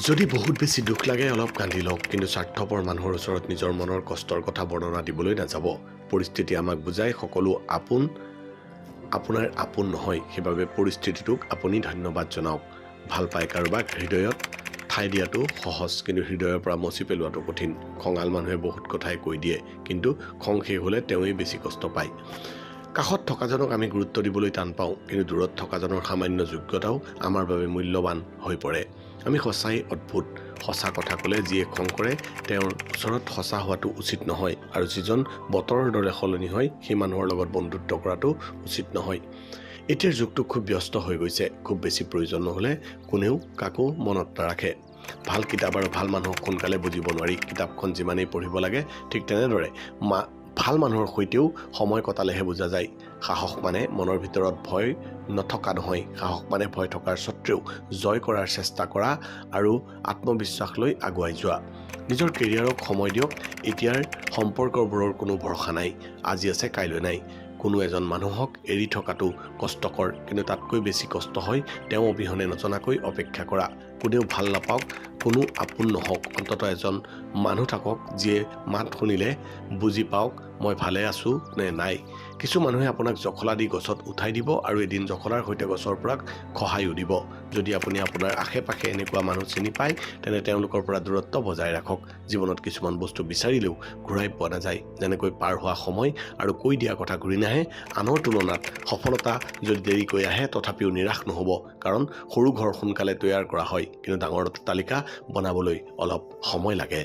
যদি বহুত বেছি দুখ লাগে অলপ কান্দি লওক, কিন্তু স্বাৰ্থপৰ মানুহৰ ওচৰত নিজৰ মনৰ কষ্টৰ কথা বৰ্ণনা দিবলৈ নাযাব। পৰিস্থিতি আমাক বুজাই সকলো আপোনাৰ আপোন নহয়, সেইবাবে পৰিস্থিতিটোক আপুনি ধন্যবাদ জনাওক। ভাল পাই কাৰোবাক হৃদয়ত ঠাই দিয়াটো সহজ, কিন্তু হৃদয়ৰ পৰা মচি পেলোৱাটো কঠিন। খঙাল মানুহে বহুত কথাই কৈ দিয়ে, কিন্তু খং শেষ হ'লে তেওঁৱেই বেছি কষ্ট পায়। কাষত থকাজনক আমি গুৰুত্ব দিবলৈ টান পাওঁ, কিন্তু দূৰত থকাজনৰ সামান্য যোগ্যতাও আমাৰ বাবে মূল্যৱান হৈ পৰে। আমি সঁচাই অদ্ভুত। সঁচা কথা ক'লে যিয়ে খং কৰে তেওঁৰ ওচৰত সঁচা হোৱাটো উচিত নহয়, আৰু যিজন বতৰৰ দৰে সলনি হয় সেই মানুহৰ লগত বন্ধুত্ব কৰাটো উচিত নহয়। এতিয়াৰ যুগটো খুব ব্যস্ত হৈ গৈছে। খুব বেছি প্ৰয়োজন নহ'লে কোনেও কাকো মনত নাৰাখে। ভাল কিতাপ আৰু ভাল মানুহক সোনকালে বুজিব নোৱাৰি। কিতাপখন যিমানেই পঢ়িব লাগে ঠিক তেনেদৰে ভাল মানুহৰ সৈতেও সময় কটালেহে বুজা যায়। সাহস মানে মনৰ ভিতৰত ভয় নথকা নহয়। সাহস মানে ভয় থকাৰ স্বত্বেও জয় কৰাৰ চেষ্টা কৰা আৰু আত্মবিশ্বাস লৈ আগুৱাই যোৱা। নিজৰ কেৰিয়াৰক সময় দিয়ক। এতিয়াৰ সম্পৰ্কবোৰৰ কোনো ভৰসা নাই। আজি আছে কাইলৈ নাই। কোনো এজন মানুহক এৰি থকাটো কষ্টকৰ, কিন্তু তাতকৈ বেছি কষ্ট হয় তেওঁ অবিহনে নজনাকৈ অপেক্ষা কৰা। কোনেও ভাল নাপাওক, কোনো আপোন নহওক, অন্ততঃ এজন মানুহ থাকক যিয়ে মাত শুনিলে বুজি পাওক মই ভালে আছো নে নাই। কিছু মানুহে আপোনাক জখলা দি গছত উঠাই দিব আৰু এদিন জখলাৰ সৈতে গছৰ পৰা খহাইও দিব। যদি আপুনি আপোনাৰ আশে পাশে এনেকুৱা মানুহ চিনি পায়, তেনে তেওঁলোকৰ পৰা দূৰত্ব বজাই ৰাখক। জীৱনত কিছুমান বস্তু বিচাৰিলেও ঘূৰাই পোৱা নাযায়, যেনেকৈ পাৰ হোৱা সময় আৰু কৈ দিয়া কথা ঘূৰি নাহে। আনৰ তুলনাত সফলতা যদি দেৰিকৈ আহে তথাপিও নিৰাশ নহ'ব, কাৰণ সৰু ঘৰ সোনকালে তৈয়াৰ কৰা হয়, কিন্তু ডাঙৰ অট্টালিকা বনাবলৈ অলপ সময় লাগে।